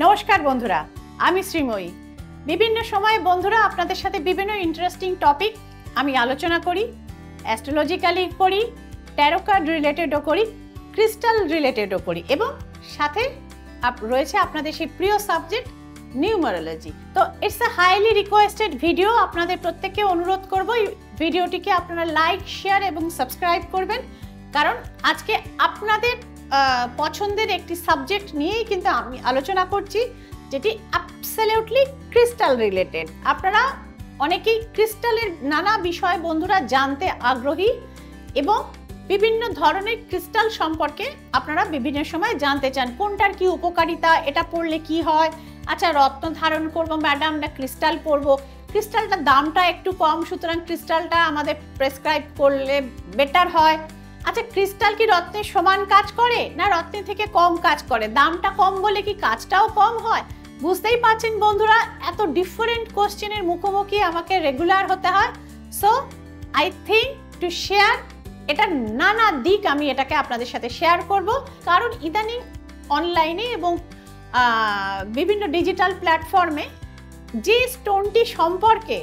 নমস্কার বন্ধুরা, আমি শ্রীময়ী। বিভিন্ন সময়ে বন্ধুরা আপনাদের সাথে বিভিন্ন ইন্টারেস্টিং টপিক আমি আলোচনা করি। অ্যাস্ট্রোলজিক্যালি করি, ট্যারো কার্ড রিলেটেডও করি, ক্রিস্টাল রিলেটেডও করি এবং সাথে রয়েছে আপনাদের সেই প্রিয় সাবজেক্ট নিউমারোলজি। তো it's a highly requested video. আপনাদের প্রত্যেককে অনুরোধ করব এই ভিডিওটিকে আপনারা লাইক, শেয়ার এবং সাবস্ক্রাইব করবেন, কারণ আজকে আপনাদের পছন্দের একটি সাবজেক্ট নিয়েই কিন্তু আমি আলোচনা করছি, যেটি অ্যাবসলিউটলি ক্রিস্টাল রিলেটেড। আপনারা অনেকেই ক্রিস্টালের নানা বিষয় বন্ধুরা জানতে আগ্রহী এবং বিভিন্ন ধরনের ক্রিস্টাল সম্পর্কে আপনারা বিভিন্ন সময় জানতে চান। কোনটার কি উপকারিতা, এটা পড়লে কি হয়, আচ্ছা রত্ন ধারণ করবো ম্যাডাম না ক্রিস্টাল পরবো, ক্রিস্টালটার দামটা একটু কম, সুতরাং ক্রিস্টালটা আমাদের প্রেসক্রাইব করলে বেটার হয়। আচ্ছা ক্রিস্টাল কি রত্নের সমান কাজ করে না রত্নের থেকে কম কাজ করে, দামটা কম বলে কি কাজটাও কম হয়? বুঝতেই পারছেন বন্ধুরা, এত ডিফারেন্ট কোশ্চেনের মুখোমুখি আমাকে রেগুলার হতে হয়। So I think to share, এটা নানা দিক আমি এটাকে আপনাদের সাথে শেয়ার করব, কারণ ইদানিং অনলাইনে এবং বিভিন্ন ডিজিটাল প্ল্যাটফর্মে যে স্টোনটি সম্পর্কে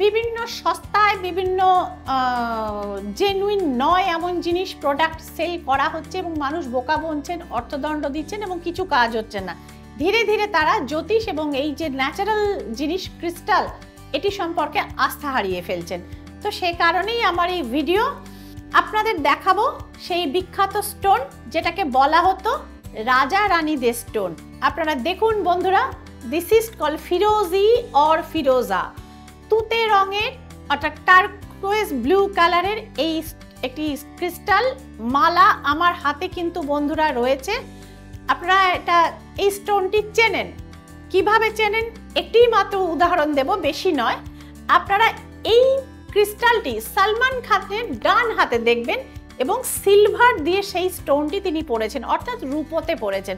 বিভিন্ন সস্তায় বিভিন্ন জেনুইন নয় এমন জিনিস প্রোডাক্ট সেল করা হচ্ছে এবং মানুষ বোকা বনছেন, অর্থদণ্ড দিচ্ছেন এবং কিছু কাজ হচ্ছে না। ধীরে ধীরে তারা জ্যোতিষ এবং এই যে ন্যাচারাল জিনিস ক্রিস্টাল এটি সম্পর্কে আস্থা হারিয়ে ফেলছেন। তো সেই কারণেই আমার এই ভিডিও আপনাদের দেখাবো সেই বিখ্যাত স্টোন যেটাকে বলা হতো রাজা রানীদের স্টোন। আপনারা দেখুন বন্ধুরা, দিস ইজ কল ফিরোজি অর ফিরোজা। তুতে রঙের অর্থাৎ টার্কোয়েজ ব্লু কালারের এই একটি ক্রিস্টাল মালা আমার হাতে কিন্তু বন্ধুরা রয়েছে। আপনারা এটা এই স্টোনটি চেনেন, কিভাবে চেনেন একটি মাত্র উদাহরণ দেব, বেশি নয়। আপনারা এই ক্রিস্টালটি সালমান খানের ডান হাতে দেখবেন এবং সিলভার দিয়ে সেই স্টোনটি তিনি পরেছেন, অর্থাৎ রূপোতে পরেছেন।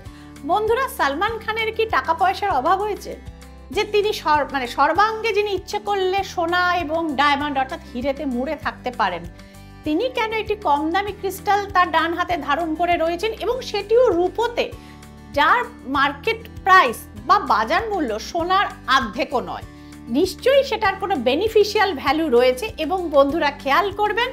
বন্ধুরা, সালমান খানের কি টাকা পয়সার অভাব হয়েছে যে তিনি সর্বাঙ্গে যিনি ইচ্ছে করলে সোনা এবং ডায়মন্ড অর্থাৎ হিরেতে মুড়ে থাকতে পারেন? তিনি কেন একটি কম দামি ক্রিস্টাল তার ডান হাতে ধারণ করে রয়েছেন এবং সেটিও রূপোতে, যার মার্কেট প্রাইস বা বাজার মূল্য সোনার অর্ধেকও নয়? নিশ্চয়ই সেটার কোনো বেনিফিশিয়াল ভ্যালু রয়েছে। এবং বন্ধুরা খেয়াল করবেন,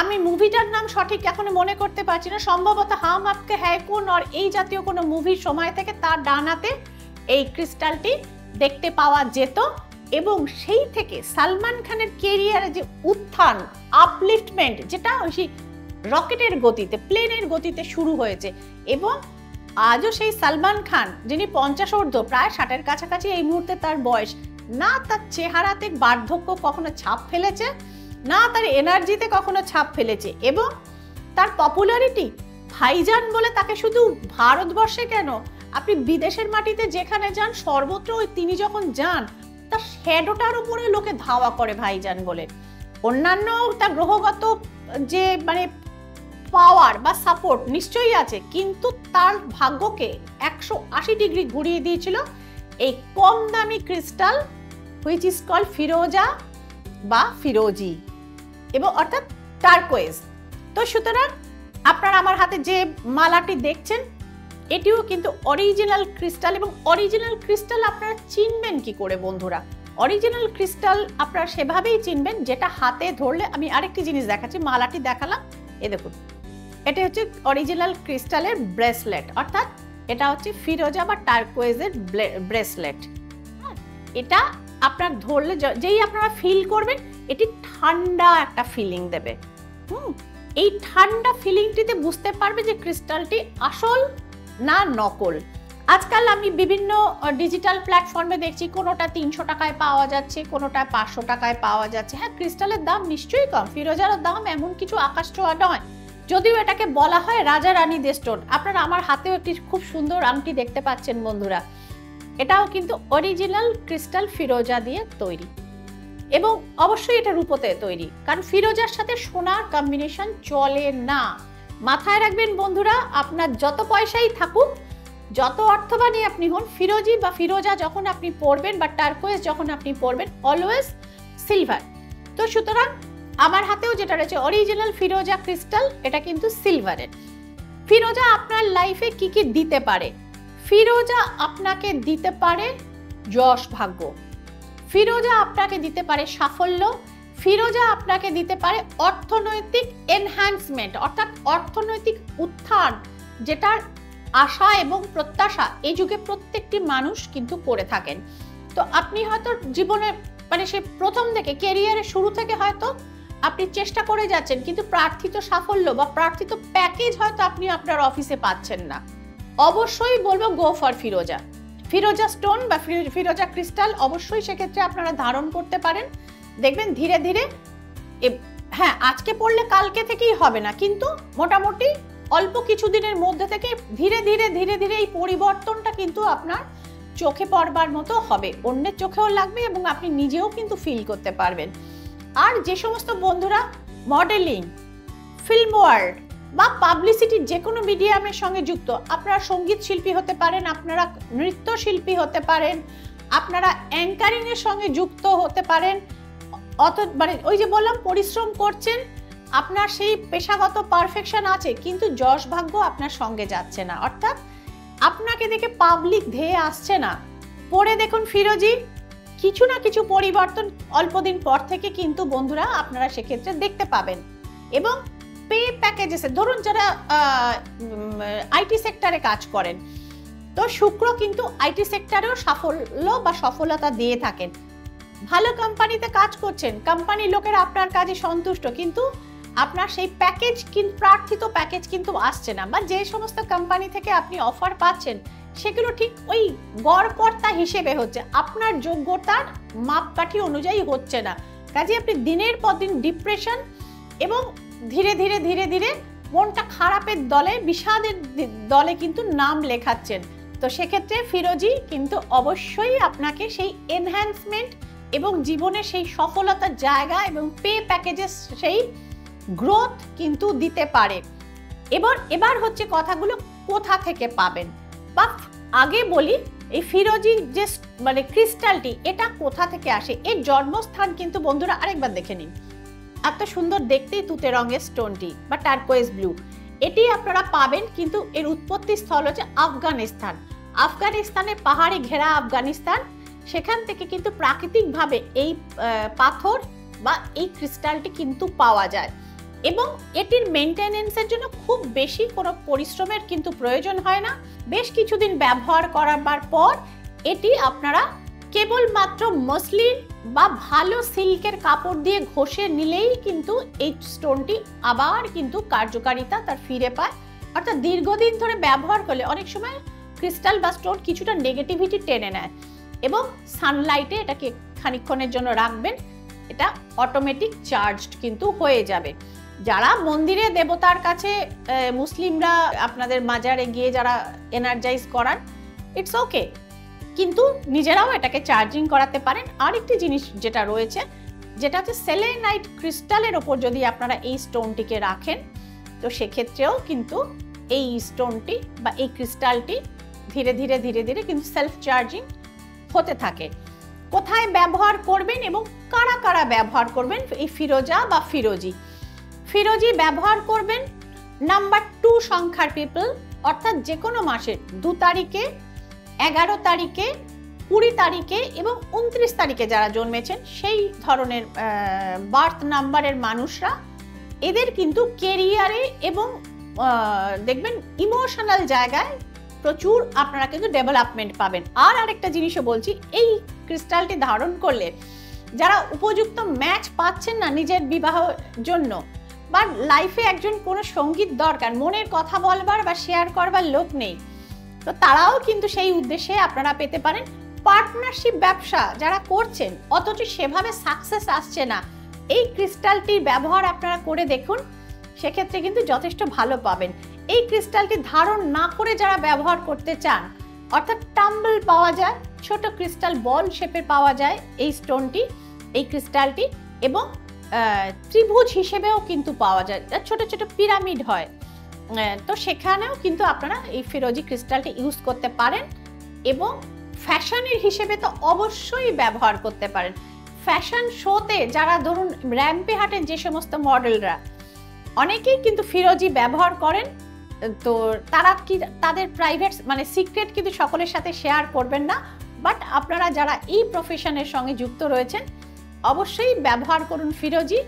আমি মুভিটার নাম সঠিক এখনো মনে করতে পারছি না, সম্ভবত হাম আপকে হ্যায় কোন আর এই জাতীয় কোনো মুভির সময় থেকে তার ডান হাতে এই ক্রিস্টালটি দেখতে পাওয়া যেত এবং সেই থেকে সালমান খানের কেরিয়ারে যে উত্থান, আপলিফটমেন্ট, যেটা ওই রকেটের গতিতে, প্লেনের গতিতে শুরু হয়েছে এবং আজও সেই সালমান খান যিনি 50 ঊর্ধ্ব, প্রায় 60-এর কাছাকাছি এই মুহূর্তে তার বয়স, না তার চেহারাতে বার্ধক্য কখনো ছাপ ফেলেছে, না তার এনার্জিতে কখনো ছাপ ফেলেছে এবং তার পপুলারিটি, ভাইজান বলে তাকে শুধু ভারতবর্ষে কেন, আপনি বিদেশের মাটিতে যেখানে যান সর্বত্র তিনি যখন যান তার শ্যাডোটার উপরে লোকে ধাওয়া করে ভাইজান বলে। অন্যান্য তার গ্রহগত যে পাওয়ার বা সাপোর্ট নিশ্চয়ই আছে, কিন্তু তার ভাগ্যকে 180 ডিগ্রি ঘুরিয়ে দিয়েছিল এই কম দামি ক্রিস্টাল হুইচ ইজ কল ফিরোজা বা ফিরোজি এবং অর্থাৎ টার্কোয়েজ। তো সুতরাং আপনারা আমার হাতে যে মালাটি দেখছেন এটিও কিন্তু অরিজিনাল ক্রিস্টাল। এবং অরিজিনাল ক্রিস্টাল আপনারা চিনবেন কি করে বন্ধুরা? অরিজিনাল ক্রিস্টাল আপনারা সেভাবেই চিনবেন যেটা হাতে ধরলে, আমি আরেকটি জিনিস দেখাচ্ছি, মালাটি দেখালাম, এ দেখুন, এটা হচ্ছে অরিজিনাল ক্রিস্টালের ব্রেসলেট, অর্থাৎ এটা হচ্ছে ফিরোজা বা টার্কোয়েজের ব্রেসলেট। এটা আপনার ধরলে যেই আপনারা ফিল করবেন এটি ঠান্ডা একটা ফিলিং দেবে। এই ঠান্ডা ফিলিংটিতে বুঝতে পারবে যে ক্রিস্টালটি আসল না নকল। আজকাল আমি বিভিন্ন ডিজিটাল প্ল্যাটফর্মে দেখছি কোনোটা 300 টাকায় পাওয়া যাচ্ছে, কোনোটা 500 টাকায় পাওয়া যাচ্ছে। হ্যাঁ, ক্রিস্টালের দাম নিশ্চয়ই কম, ফিরোজার দাম এমন কিছু আকাশ ছোঁয়া নয়, যদিও এটাকে বলা হয় রাজা রানীদের স্টোন। আপনারা আমার হাতেও একটি খুব সুন্দর আংটি দেখতে পাচ্ছেন বন্ধুরা, এটাও কিন্তু অরিজিনাল ক্রিস্টাল ফিরোজা দিয়ে তৈরি এবং অবশ্যই এটা রূপোতে তৈরি, কারণ ফিরোজার সাথে সোনার কম্বিনেশন চলে না। মাথায় রাখবেন বন্ধুরা, আপনার যত পয়সাই থাকুক, যত অর্থবানই আপনি হন, ফিরোজি বা ফিরোজা যখন আপনি পরবেন বা টার্কোয়েজ যখন আপনি পরবেন, অলওয়েজ সিলভার। তো সুতরাং আমার হাতেও যেটা রয়েছে অরিজিনাল ফিরোজা ক্রিস্টাল, এটা কিন্তু সিলভারের। ফিরোজা আপনার লাইফে কি কি দিতে পারে? ফিরোজা আপনাকে দিতে পারে যশ ভাগ্য, ফিরোজা আপনাকে দিতে পারে সাফল্য, ফিরোজা আপনাকে দিতে পারে অর্থনৈতিক এনহ্যান্সমেন্ট, অর্থাৎ অর্থনৈতিক উত্থান, যেটার আশা এবং প্রত্যাশা এই যুগে প্রত্যেকটি মানুষ কিন্তু করে থাকেন। তো আপনি হয়তো জীবনে মানে সে প্রথম থেকে ক্যারিয়ারের শুরু থেকে হয়তো আপনি চেষ্টা করে যাচ্ছেন, কিন্তু প্রার্থিত সাফল্য বা প্রার্থিত প্যাকেজ হয়তো আপনি আপনার অফিসে পাচ্ছেন না। অবশ্যই বলবো go for Firoza, Firoza stone বা ফিরোজা ক্রিস্টাল অবশ্যই সেক্ষেত্রে আপনারা ধারণ করতে পারেন। দেখবেন ধীরে ধীরে, হ্যাঁ আজকে পড়লে কালকে থেকেই হবে না, কিন্তু মোটামুটি অল্প কিছুদিনের মধ্যে থেকে ধীরে ধীরে ধীরে ধীরে এই পরিবর্তনটা কিন্তু আপনার চোখে পড়বার মতো হবে, অন্যের চোখেও লাগবে এবং আপনি নিজেও কিন্তু ফিল করতে পারবেন। আর যে সমস্ত বন্ধুরা মডেলিং, ফিল্ম ওয়ার্ল্ড বা পাবলিসিটির যে কোনো মিডিয়ামের সঙ্গে যুক্ত, আপনারা সঙ্গীত শিল্পী হতে পারেন, আপনারা নৃত্যশিল্পী হতে পারেন, আপনারা অ্যাঙ্কারিং এর সঙ্গে যুক্ত হতে পারেন, মানে ওই যে বললাম পরিশ্রম করছেন, আপনার সেই পেশাগত পারফেকশন আছে, কিন্তু যশ ভাগ্য আপনার সঙ্গে যাচ্ছে না, অর্থাৎ আপনাকে দেখে পাবলিক ধেয়ে আসছে না। পরে দেখুন ফিরোজি, কিছু না কিছু পরিবর্তন অল্পদিন পর থেকে কিন্তু বন্ধুরা আপনারা সেক্ষেত্রে দেখতে পাবেন। এবং পে প্যাকেজেসে ধরুন যারা আইটি সেক্টরে কাজ করেন, তো শুক্র কিন্তু আইটি সেক্টরেও সাফল্য বা সফলতা দিয়ে থাকেন। ভালো কোম্পানিতে কাজ করছেন, কোম্পানির লোকেরা আপনার কাজে সন্তুষ্ট, কিন্তু আপনার সেই প্যাকেজ কিন্তু প্রার্থিত প্যাকেজ কিন্তু আসছে না, বা যে সমস্ত কোম্পানি থেকে আপনি অফার পাচ্ছেন সেগুলো ঠিক ওই গড়পড়তা হিসেবে হচ্ছে, আপনার যোগ্যতার মাপকাঠি অনুযায়ী হচ্ছে না। কাজে আপনি দিনের পর দিন ডিপ্রেশন এবং ধীরে ধীরে ধীরে ধীরে মনটা খারাপের দলে, বিষাদের দলে কিন্তু নাম লেখাচ্ছেন। তো সেক্ষেত্রে ফিরোজি কিন্তু অবশ্যই আপনাকে সেই এনহ্যান্সমেন্ট এবং জীবনের সেই সফলতার জায়গা এবং পে প্যাকেজের সেই গ্রোথ কিন্তু দিতে পারে। এবার হচ্ছে কথাগুলো কোথা থেকে পাবেন, বা আগে বলি এই ফিরোজি যে মানে ক্রিস্টালটি এটা কোথা থেকে আসে, এর জন্মস্থান কিন্তু বন্ধুরা আরেকবার দেখে নিন। এত সুন্দর দেখতেই তুতে রঙের স্টোনটি বা টার্কোয়েজ ব্লু, এটি আপনারা পাবেন, কিন্তু এর উৎপত্তি স্থল হচ্ছে আফগানিস্তান। আফগানিস্তানের পাহাড়ে ঘেরা আফগানিস্তান, সেখান থেকে কিন্তু প্রাকৃতিকভাবে এই পাথর বা এই ক্রিস্টালটি কিন্তু পাওয়া যায়, এবং এটির মেনটেনেন্সের জন্য খুব বেশি কোনো পরিশ্রমের কিন্তু প্রয়োজন হয় না। বেশ কিছুদিন ব্যবহার করার পর এটি আপনারা কেবলমাত্র মসলিন বা ভালো সিল্কের কাপড় দিয়ে ঘষে নিলেই কিন্তু এই স্টোনটি আবার কিন্তু কার্যকারিতা তার ফিরে পায়। অর্থাৎ দীর্ঘদিন ধরে ব্যবহার করলে অনেক সময় ক্রিস্টাল বা স্টোন কিছুটা নেগেটিভিটি টেনে নেয়, এবং সানলাইটে এটাকে খানিকক্ষণের জন্য রাখবেন, এটা অটোমেটিক চার্জড কিন্তু হয়ে যাবে। যারা মন্দিরে দেবতার কাছে মুসলিমরা আপনাদের মাজারে গিয়ে যারা এনার্জাইজ করান, ইটস ওকে, কিন্তু নিজেরাও এটাকে চার্জিং করাতে পারেন। আরেকটি জিনিস যেটা রয়েছে, যেটা হচ্ছে সেলেনাইট ক্রিস্টালের ওপর যদি আপনারা এই স্টোনটিকে রাখেন, তো সেক্ষেত্রেও কিন্তু এই স্টোনটি বা এই ক্রিস্টালটি ধীরে ধীরে ধীরে ধীরে কিন্তু সেলফ চার্জিং হতে থাকে। কোথায় ব্যবহার করবেন এবং কারা কারা ব্যবহার করবেন এই ফিরোজা বা ফিরোজি? ফিরোজি ব্যবহার করবেন নাম্বার 2 সংখ্যার পিপল, অর্থাৎ যে কোনো মাসের 2 তারিখে, 11 তারিখে, 20 তারিখে এবং 29 তারিখে যারা জন্মেছেন সেই ধরনের বার্থ নাম্বারের মানুষরা, এদের কিন্তু কেরিয়ারে এবং দেখবেন ইমোশনাল জায়গায় প্রচুর আপনারা কিন্তু ডেভেলপমেন্ট পাবেন। আর আরেকটা জিনিসও বলছি, এই ক্রিস্টালটি ধারণ করলে যারা উপযুক্ত ম্যাচ পাচ্ছেন না নিজের বিবাহের জন্য, বা লাইফে একজন কোনো সঙ্গীত দরকার, মনের কথা বলবার বা শেয়ার করবার লোক নেই, তো তারাও কিন্তু সেই উদ্দেশ্যে আপনারা পেতে পারেন। পার্টনারশিপ ব্যবসা যারা করছেন অথচ সেভাবে সাকসেস আসছে না, এই ক্রিস্টালটির ব্যবহার আপনারা করে দেখুন, সেক্ষেত্রে কিন্তু যথেষ্ট ভালো পাবেন। এই ক্রিস্টালটি ধারণ না করে যারা ব্যবহার করতে চান, অর্থাৎ টাম্বল পাওয়া যায়, ছোট ক্রিস্টাল বল শেপের পাওয়া যায় এই স্টোনটি, এই ক্রিস্টালটি, এবং ত্রিভুজ হিসেবেও কিন্তু পাওয়া যায়, ছোট ছোট পিরামিড হয়, তো সেখানেও কিন্তু আপনারা এই ফিরোজি ক্রিস্টালটি ইউজ করতে পারেন। এবং ফ্যাশনের হিসেবে তো অবশ্যই ব্যবহার করতে পারেন। ফ্যাশন শোতে যারা ধরুন র্যাম্পে হাঁটেন যে সমস্ত মডেলরা, অনেকেই কিন্তু ফিরোজি ব্যবহার করেন তো তারা কি তাদের প্রাইভেট মানে সিক্রেট কিন্তু সকলের সাথে শেয়ার করবেন না, বাট আপনারা যারা এই প্রফেশনের সঙ্গে যুক্ত রয়েছেন অবশ্যই ব্যবহার করুন ফিরোজি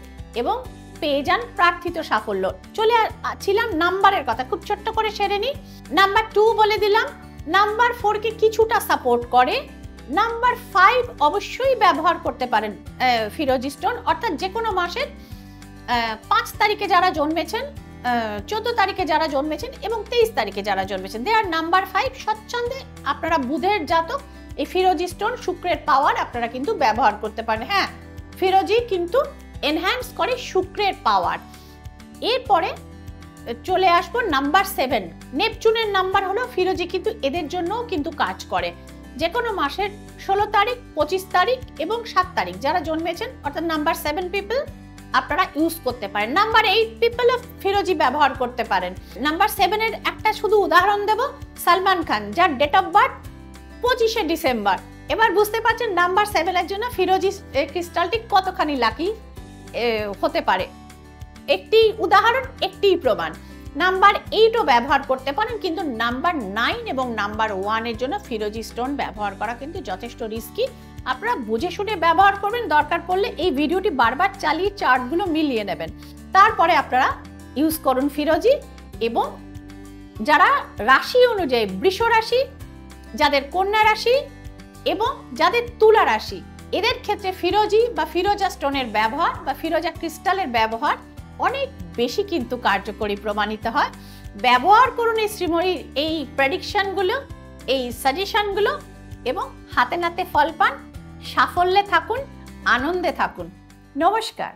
এবং পেয়ে যান প্রার্থিত সাফল্য। চলে ছিলাম নাম্বারের কথা, খুব ছোট্ট করে সেরে নিই। নাম্বার 2 বলে দিলাম, নাম্বার 4 কে কিছুটা সাপোর্ট করে। নাম্বার 5 অবশ্যই ব্যবহার করতে পারেন ফিরোজি স্টোন, অর্থাৎ যে কোনো মাসের 5 তারিখে যারা জন্মেছেন, 14 তারিখে যারা জন্মেছেন এবং 23 তারিখে যারা জন্মেছেন, দে আর নাম্বার 5 স্বচ্ছন্দে আপনারা বুধের জাতক এই ফিরোজি স্টোন শুক্রের পাওয়ার আপনারা কিন্তু ব্যবহার করতে পারেন। হ্যাঁ, ফিরোজি কিন্তু এনহ্যান্স করে শুক্রের পাওয়ার। এরপরে চলে আসবো নাম্বার 7, নেপচুনের নাম্বার হলো ফিরোজি কিন্তু এদের জন্যও কিন্তু কাজ করে। যে কোনো মাসের 16 তারিখ, 25 তারিখ এবং 7 তারিখ যারা জন্মেছেন, অর্থাৎ নাম্বার 7 পিপল আপনারা ইউজ করতে পারেন। নাম্বার 8 পিপলও ফিরোজি ব্যবহার করতে পারেন। নাম্বার 7 এর একটা শুধু উদাহরণ দেব, সালমান খান, যার ডেট অফ বার্থ 25শে ডিসেম্বর। এবার বুঝতে পারছেন নাম্বার 7 এর জন্য ফিরোজি ক্রিস্টালটি কতখানি লাকি হতে পারে। একটি উদাহরণ, একটি প্রমাণ। নাম্বার 8ও ব্যবহার করতে পারেন, কিন্তু নাম্বার 9 এবং নাম্বার 1 এর জন্য ফিরোজি স্টোন ব্যবহার করা কিন্তু যথেষ্ট রিস্কি। আপনারা বুঝে শুনে ব্যবহার করবেন, দরকার পড়লে এই ভিডিওটি বারবার চালিয়ে চার্টগুলো মিলিয়ে নেবেন, তারপরে আপনারা ইউজ করুন ফিরোজি। এবং যারা রাশি অনুযায়ী, বৃষ রাশি, যাদের কন্যা রাশি এবং যাদের তুলা রাশি, এদের ক্ষেত্রে ফিরোজি বা ফিরোজা স্টোনের ব্যবহার বা ফিরোজা ক্রিস্টালের ব্যবহার অনেক বেশি কিন্তু কার্যকরী প্রমাণিত হয়। ব্যবহার করুন এই শ্রীময়ীর এই প্রেডিকশনগুলো, এই সাজেশনগুলো এবং হাতে নাতে ফল পান, সাফল্যে থাকুন, আনন্দে থাকুন। নমস্কার।